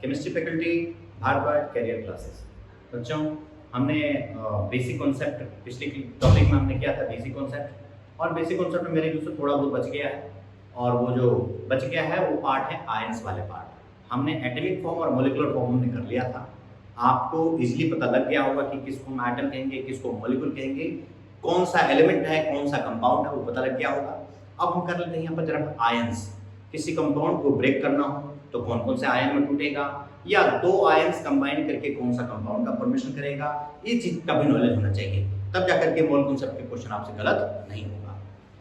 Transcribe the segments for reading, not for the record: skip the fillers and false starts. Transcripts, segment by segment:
Chemistry faculty Bhardwaj career classes. बच्चों, हमने basic concept पिछले टॉपिक में हमने किया था बेसिक कॉन्सेप्ट, और बेसिक कॉन्सेप्ट में मेरे से थोड़ा बहुत बच गया है, और वो जो बच गया है वो पार्ट है आयंस वाले पार्ट। हमने एटॉमिक फॉर्म और मॉलिक्यूलर फॉर्म हमने कर लिया था। आपको इजीली पता लग गया होगा कि किसको हम एटम कहेंगे, किसको मॉलिक्यूल कहेंगे, कौन सा एलिमेंट है, कौन सा कंपाउंड है, वो पता लग गया होगा। अब हम कर लेते हैं यहाँ पर जरा आयंस। किसी कंपाउंड को ब्रेक करना हो तो कौन कौन से आयन में टूटेगा, या दो आयंस कंबाइन करके कौन सा कंपाउंड का फॉर्मेशन करेगा, ये चीज का भी नॉलेज होना चाहिए, तब जाकर के मोल कॉन्सेप्ट के क्वेश्चन आपसे गलत नहीं होगा।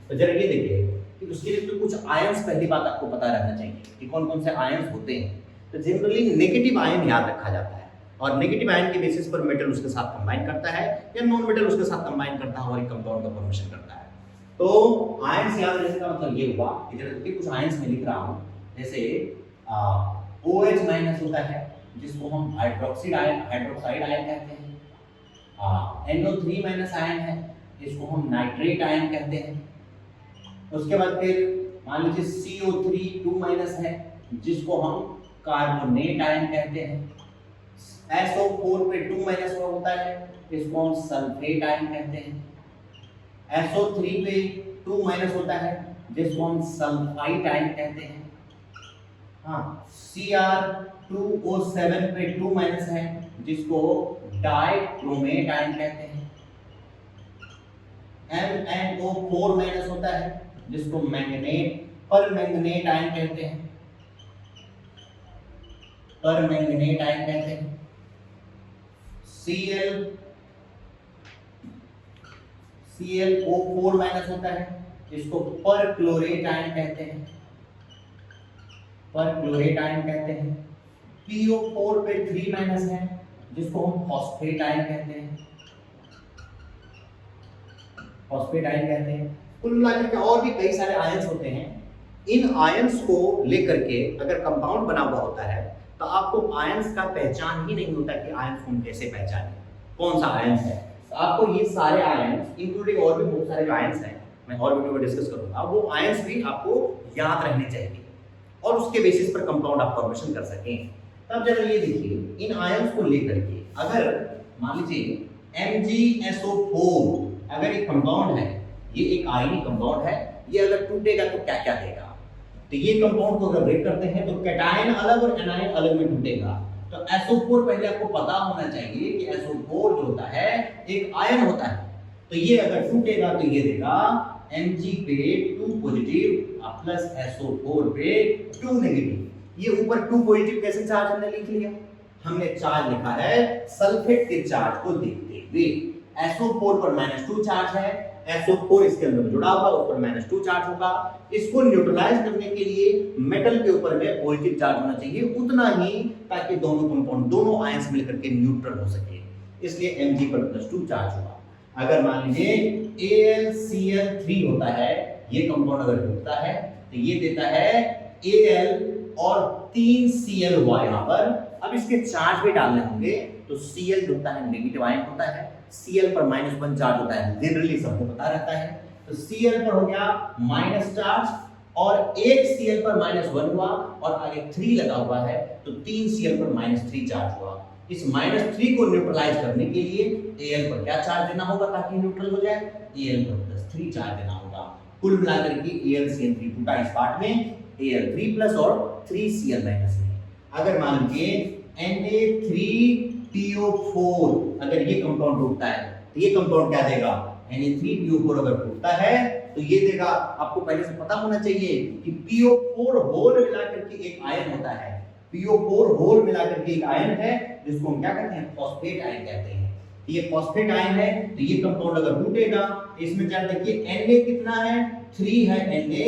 तो जरा ये देखिए कि उसके लिए तो कुछ आयंस पहली बात आपको पता रहना चाहिए कि कौन कौन से आयंस होते हैं। तो जनरली नेगेटिव आयन याद रखा जाता है, और नेगेटिव आयन के बेसिस पर मेटल उसके साथ कंबाइन करता है या नॉन मेटल उसके साथ कंबाइन करता है और एक कंपाउंड का फॉर्मेशन करता है। तो आयंस याद रखने का मतलब ये हुआ कि जरा देखिए कुछ आयंस में लिख रहा हूं, जैसे OH माइनस होता है जिसको हम हाइड्रोक्साइड आयन कहते हैं। NO3 माइनस आयन है, इसको हम नाइट्रेट आयन कहते हैं। उसके बाद फिर मान लीजिए CO3 2 माइनस है जिसको हम कार्बोनेट आयन कहते हैं। SO4 पे 2 माइनस होता है, इसको हम सल्फेट आयन कहते हैं। SO3 पे 2 माइनस होता है जिसको हम सल्फाइड आयन कहते हैं। Cr2O7 पे 2 माइनस है जिसको डाइक्रोमेट आयन कहते हैं। MnO4 माइनस होता है जिसको परमैंगनेट आयन कहते हैं। ClO4 माइनस होता है जिसको परक्लोरेट आयन कहते हैं। PO4 पे 3 माइनस है जिसको हम फॉस्फेट आयन कहते हैं। कुल मिलाकर के और भी कई सारे आयंस होते हैं। इन आयंस को लेकर के अगर कंपाउंड बना हुआ होता है तो आपको आयंस का पहचान ही नहीं होता कि आयंस को हम कैसे पहचानें, कौन सा आयंस है। तो आपको ये सारे आयंस इंक्लूडिंग और भी बहुत सारे आयंस हैं, मैं और वीडियो में डिस्कस करूंगा, वो आयंस भी आपको याद रहने चाहिए और उसके बेसिस पर कंपाउंड आप फॉर्मेशन कर सकें। तब जरा ये देखिए इन आयंस को लेकर के अगर मान लीजिए MgSO4 अगर एक कंपाउंड है, ये एक आयनिक कंपाउंड है, ये अगर टूटेगा तो क्या क्या देगा। तो ये कंपाउंड को अगर ब्रेक करते हैं तो कैटायन अलग और एनायन अलग में टूटेगा। तो SO4 पहले आपको पता होना चाहिए कि SO4 जो होता है एक आयन होता है, तो ये अगर टूटेगा तो ये देगा Mg पे 2 पॉजिटिव प्लस SO4 पे 2 नेगेटिव। ये ऊपर 2 पॉजिटिव कैसे चार्ज हमने लिख लिया, हमने चार्ज लिखा है सल्फेट के चार्ज को देखते हुए। SO4 पर -2 चार्ज है, SO4 इसके अंदर जुड़ा हुआ, उस पर -2 चार्ज होगा। इसको न्यूट्रलाइज करने के लिए मेटल के ऊपर में पॉजिटिव चार्ज होना चाहिए उतना ही, ताकि दोनों कंपाउंड दोनों आयंस मिलकर के न्यूट्रल हो सके, इसलिए Mg पर +2 चार्ज होगा। अगर मान लीजिए AlCl3 होता है, ये कंपाउंड अगर टूटता है तो ये देता है Al और 3 Cl हुआ यहाँ पर। अब इसके चार्ज भी डालने होंगे, तो Cl जो होता है नेगेटिव आयन होता है, Cl पर -1 चार्ज होता है, जनरली सबको पता रहता है। तो Cl पर हो गया माइनस चार्ज और एक Cl पर -1 हुआ और आगे 3 लगा हुआ है, तो 3 Cl पर -3 चार्ज हुआ। इस -3 को न्यूट्रलाइज करने के लिए Al पर क्या चार्ज देना होगा ताकि न्यूट्रल हो जाए, Al पर +3 चार्ज देना होगा। कुल मिलाकर के AlCl3 टूटा इस पार्ट में Al3+ और 3Cl- में। अगर मान लीजिए Na3PO4 अगर ये कंपाउंड टूटता है तो ये कंपाउंड क्या देगा, Na3PO4 अगर टूटता है तो ये देगा, आपको पहले से पता होना चाहिए कि PO4 होल मिलाकर के एक आयन होता है। PO4 होल मिलाकर के एक आयन है जिसको हम क्या कहते हैं, फॉस्फेट आयन कहते हैं। ये फॉस्फेट आयन है, तो ये कंपाउंड अगर टूटेगा इसमें क्या देखिए Na कितना है, 3 है Na,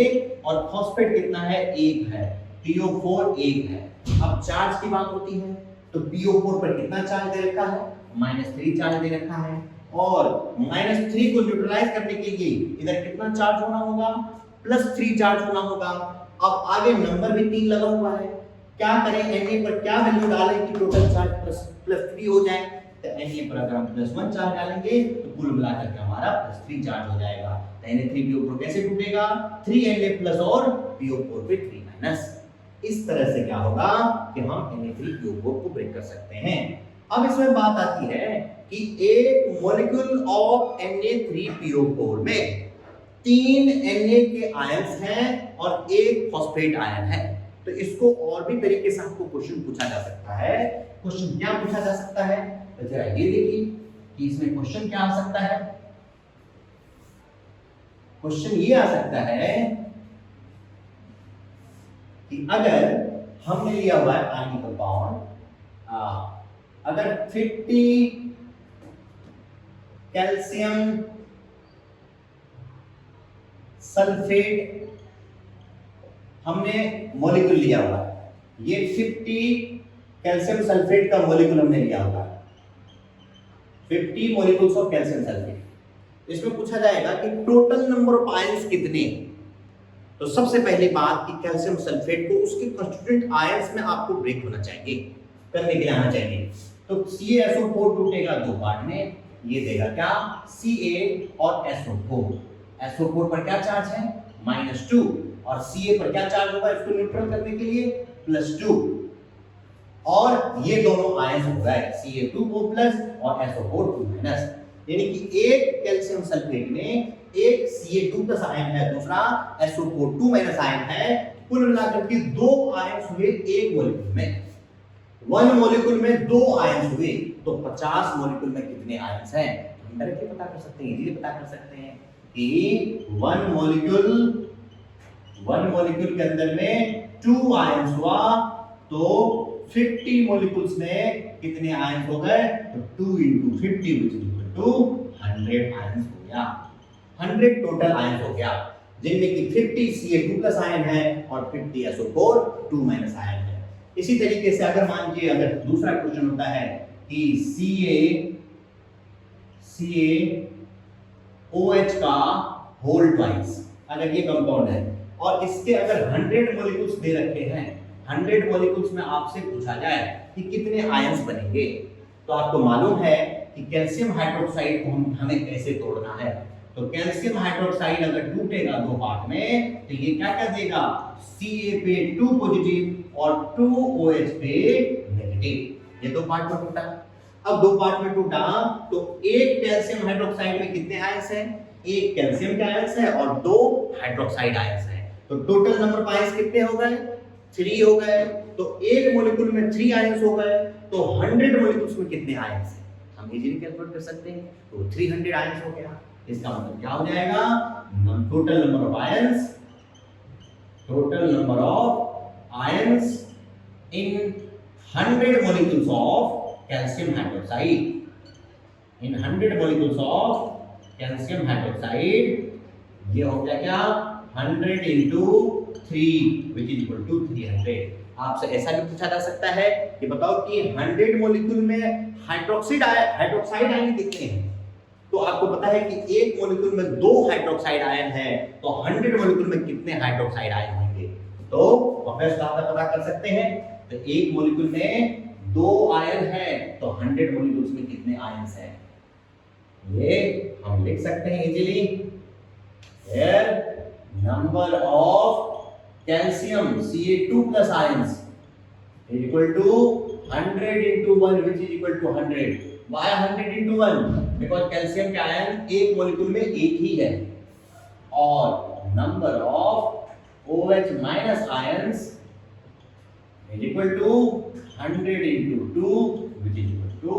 और फॉस्फेट कितना है, 1 है, PO4 1 है। अब चार्ज की बात होती है तो PO4 पर कितना चार्ज दे रखा है, -3 चार्ज दे रखा है, और -3 को न्यूट्रलाइज करने के लिए इधर कितना चार्ज होना होगा, +3 चार्ज होना होगा। अब आगे नंबर भी 3 लगा हुआ है, क्या करें, Na पर क्या वैल्यू डालें कि टोटल चार्ज +3 हो जाए। तो Na पर अगर हम +1 चार्ज डालेंगे तो कुल मिलाकर के हमारा +3 चार्ज हो जाएगा। तो Na3PO4 कैसे टूटेगा, 3Na+ और PO4 पे 3-। इस तरह से क्या होगा कि हम Na3PO4 को ब्रेक कर सकते हैं। अब इसमें बात आती है कि एक मॉलिक्यूल ऑफ Na3PO4 में 3 Na के आयंस हैं और एक फॉस्फेट आयन है। तो इसको और भी तरीके से आपको क्वेश्चन पूछा जा सकता है। क्वेश्चन क्या पूछा जा सकता है, तो जरा ये देखिए कि इसमें क्वेश्चन क्या आ सकता है। क्वेश्चन ये आ सकता है कि अगर हमने लिया हुआ है आयनिक कंपाउंड, अगर 50 कैल्शियम सल्फेट हमने मॉलिक्यूल लिया हुआ है, ये 50 कैल्शियम सल्फेट का मॉलिक्यूल हमने लिया हुआ है, 50 मॉलिक्यूल्स ऑफ कैल्शियम सल्फेट। इसमें पूछा जाएगा कि टोटल नंबर ऑफ आयंस कितने। तो सबसे पहली बात कि कैल्शियम सल्फेट को उसके कंस्टिट्यूएंट आयंस में आपको ब्रेक होना चाहिए, करने के लिए आना चाहिए। तो CaSO4 टूटेगा दो पार्ट में, ये देगा क्या Ca और SO4। SO4 पर क्या चार्ज है -2 और Ca पर क्या चार्ज होगा इसको न्यूट्रल करने के लिए +2, और ये दोनों आयंस हो गए Ca2O+ और SO4 2-। यानी कि एक कैल्शियम सल्फेट में एक Ca2+ आयन है, दूसरा SO4 2- आयन है। कुल मिलाकर के दो आयंस हुए एक मॉलिक्यूल में। 1 मॉलिक्यूल में 2 आयंस हुए, तो 50 मॉलिक्यूल में कितने आयंस हैं हम डायरेक्टली पता कर सकते हैं, इजीली पता कर सकते हैं कि 1 मॉलिक्यूल के अंदर में 2 आयंस हुआ, तो 50 मॉलिक्यूल्स में कितने आयंस हो गए, तो 2 × 50 which is equal to 100 ions हो गया। 100 टोटल आयंस हो गया, जिनमें कि 50 Ca2+ आयन है और 50 SO4 2- आयन है। इसी तरीके से अगर मान लीजिए अगर दूसरा क्वेश्चन होता है कि CaOH का होल ट्वाइस, अगर ये कंपाउंड है और इसके अगर 100 मॉलिक्यूल्स दे रखे हैं, 100 मॉलिक्यूल्स में आपसे पूछा जाए कि कितने आयंस बनेंगे, तो आपको मालूम है कि कैल्शियम हाइड्रोक्साइड को हमें कैसे तोड़ना है। तो कैल्शियम हाइड्रोक्साइड अगर टूटेगा दो पार्ट में, तो ये क्या कर देगा Ca पे 2 पॉजिटिव और 2 OH पे नेगेटिव। ये दो पार्ट में टूटा। अब दो पार्ट में टूटा तो एक कैल्शियम हाइड्रोक्साइड में कितने आयंस हैं, एक कैल्शियम के आयंस है और 2 हाइड्रोक्साइड आयंस है। तो टोटल नंबर ऑफ आयंस कितने हो गए, 3 हो गए। तो एक मॉलिक्यूल में 3 आयंस हो गए, तो 100 मॉलिक्यूल्स में कितने आयंस हैं हम इजीली कैलकुलेट कर सकते हैं। तो 300 आयंस हो गया। इसका मतलब क्या हो जाएगा, total number of ions in 100 molecules of calcium hydroxide, in 100 molecules of calcium hydroxide, ये हो गया क्या 100 × 3 which is equal to 300। आपसे ऐसा भी पूछा जा सकता है कि बताओ कि 100 मॉलिक्यूल में हाइड्रोक्साइड आयन कितने हैं। तो आपको पता है कि एक मॉलिक्यूल में 2 हाइड्रोक्साइड आयन है, तो 100 मॉलिक्यूल में कितने हाइड्रोक्साइड आयन होंगे, तो वह पता कर सकते हैं। तो एक मॉलिक्यूल में 2 आयन है, तो 100 मॉलिक्यूल्स में कितने आयंस हैं, ये हम लिख सकते हैं easily. Here number of calcium Ca2+ ions is equal to 100 × 1 which is equal to 100। Why 100 × 1? Because calcium के आयन एक मॉलिक्यूल में एक ही है, और number of OH- ions is equal to 100 × 2 which is equal to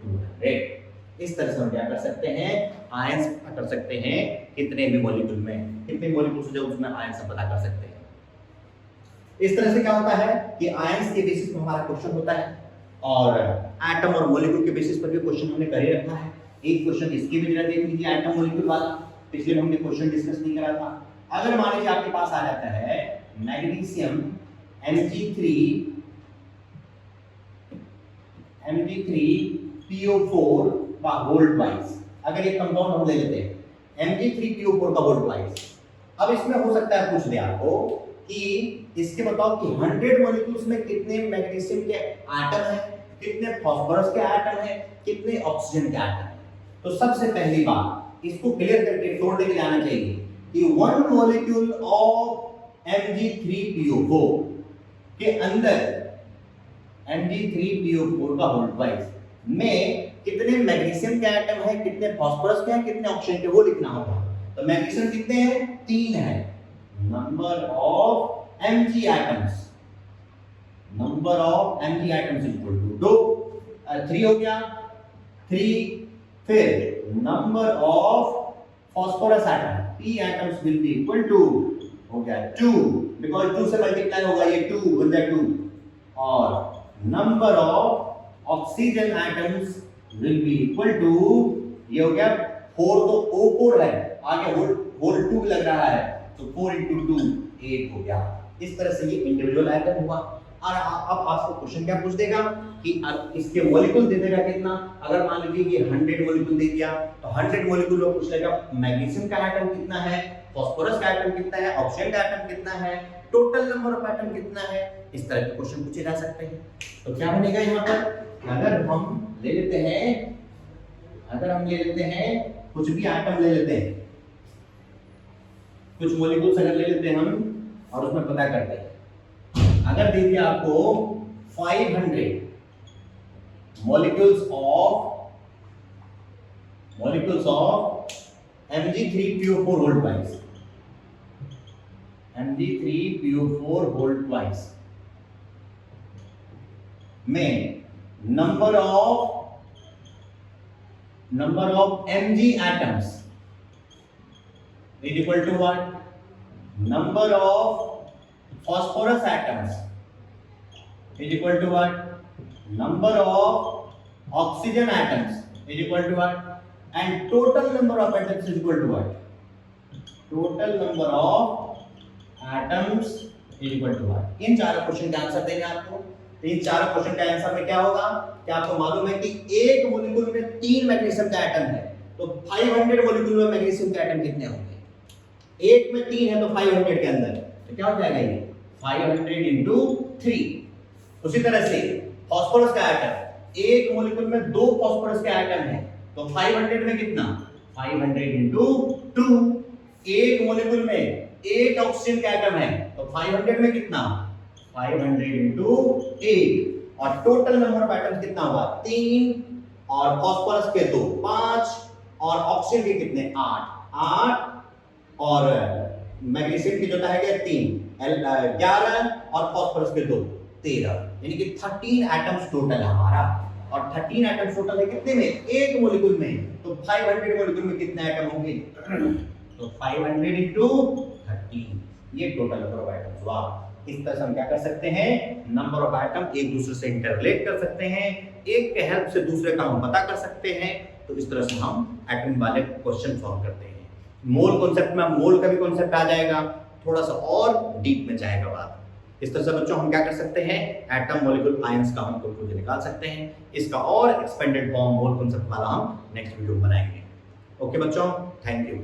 200। इस तरह से हम क्या कर सकते हैं, आयंस पता कर सकते हैं कितने भी मॉलिक्यूल में, कितने मॉलिक्यूल्स जो उसमें आयंस पता कर सकते हैं। इस तरह से क्या होता है कि आयंस के बेसिस पर हमारा क्वेश्चन होता है, और एटम और मॉलिक्यूल के बेसिस पर भी क्वेश्चन हमने कर ही रखा है। एक क्वेश्चन इसकी भी जरा देख लीजिए, एटम मॉलिक्यूल वाला, पिछले हमने क्वेश्चन डिस्कस नहीं करा था। अगर मान लीजिए आपके पास आ जाता है मैग्नीशियम Mg3PO4 का होल ट्वाइस, अगर ये कंपाउंड हम ले लेते हैं Mg3PO4 का होल ट्वाइस। अब इसमें हो सकता है पूछ दे आपको कि इसके बताओ कि 100 मॉलिक्यूल्स में कितने मैग्नीशियम के एटम हैं, कितने फास्फोरस के एटम हैं, कितने ऑक्सीजन के एटम हैं। तो सबसे पहली बात इसको क्लियर करके तोड़ने के लिए आना चाहिए कि 1 मॉलिक्यूल ऑफ Mg3PO4 के अंदर Mg3PO4 का होल्ड वाइज में कितने मैग्नीशियम के एटम है, कितने फास्फोरस के हैं, कितने ऑक्सीजन के, वो लिखना होगा। तो मैग्नीशियम कितने हैं, 3 है। Number of Mg atoms, number of Mg atoms equal to 2, 3 हो गया 3। फिर number of phosphorus atom, P atoms will be equal to, हो गया 2, बिकॉज 2 से मल्टीप्लाई होगा ये 2 बन जाए 2। और number of oxygen atoms will be equal to, ये हो गया 4, तो O4 है, आगे होल 2 लग रहा है, तो 4 into 2 8 हो गया। इस तरह से ये इंडिविजुअल एटम हुआ। और अब आपको क्वेश्चन क्या पूछ देगा कि इसके मॉलिक्यूल दे देगा कितना। अगर मान लीजिए ये 100 मॉलिक्यूल दे दिया तो 100 मॉलिक्यूल में पूछ लेगा मैग्नीशियम का एटम कितना है, फास्फोरस का एटम कितना है, ऑक्सीजन का एटम कितना है, टोटल नंबर ऑफ एटम कितना है। इस तरह के क्वेश्चन पूछे जा सकते हैं। तो क्या बनेगा यहाँ पर, अगर हम ले लेते हैं कुछ भी एटम ले लेते हैं, कुछ मॉलिक्यूल्स अगर ले लेते हैं हम और उसमें पता करते हैं। अगर दे दिया आपको 500 molecules of Mg3PO4 whole twice, Mg3PO4 whole twice में number of Mg atoms is equal to what? Number of phosphorus atoms is equal to what? Number of oxygen atoms is equal to what? And total number of atoms is equal to what? Total number of atoms is equal to what? इन चारों question का answer देंगे आपको। तो इन चारों question का answer में क्या होगा, क्या आपको मालूम है कि एक मॉलिक्यूल में 3 मैग्नीशियम का एटम है, तो 500 मॉलिक्यूल में मैग्नीशियम के एटम कितने होंगे? एक में 3 है तो 500 के अंदर, तो क्या हो जाएगा ये 500 into 3। उसी तरह से फास्फोरस का एटम, एक मॉलिक्यूल में 2 फास्फोरस के एटम है, तो 500 में कितना, 500 into 2। एक मॉलिक्यूल में 8 ऑक्सीजन का एटम है, तो 500 में कितना, 500 into 8। और टोटल नंबर ऑफ एटम्स कितना हुआ, 3, और फास्फोरस के 2 5, और ऑक्सीजन के कितने 8, और मैग्नीशियम की जो है 3 11, और फास्फोरस के 2 13, यानी कि 13 एटम्स टोटल है हमारा। और 13 एटम्स टोटल है कितने में, एक मॉलिक्यूल में, तो 500 मॉलिक्यूल में कितने एटम होंगे, तो 500 into 13, ये टोटल नंबर ऑफ एटम्स हुआ। इस तरह से हम क्या कर सकते हैं, नंबर ऑफ एटम एक दूसरे से इंटरलेट कर सकते हैं, एक के हेल्प से दूसरे का हम पता कर सकते हैं। तो इस तरह से हम एटम वाले क्वेश्चन सॉल्व करते हैं। मोल कॉन्सेप्ट में मोल का भी कॉन्सेप्ट आ जाएगा, थोड़ा सा और डीप में जाएगा बात। इस तरह से बच्चों हम क्या कर सकते हैं, एटम मॉलिक्यूल आयंस का हम खुद निकाल सकते हैं। इसका और एक्सपेंडेड फॉर्म मोल कॉन्सेप्ट वाला हम नेक्स्ट वीडियो में बनाएंगे। ओके बच्चों, थैंक यू।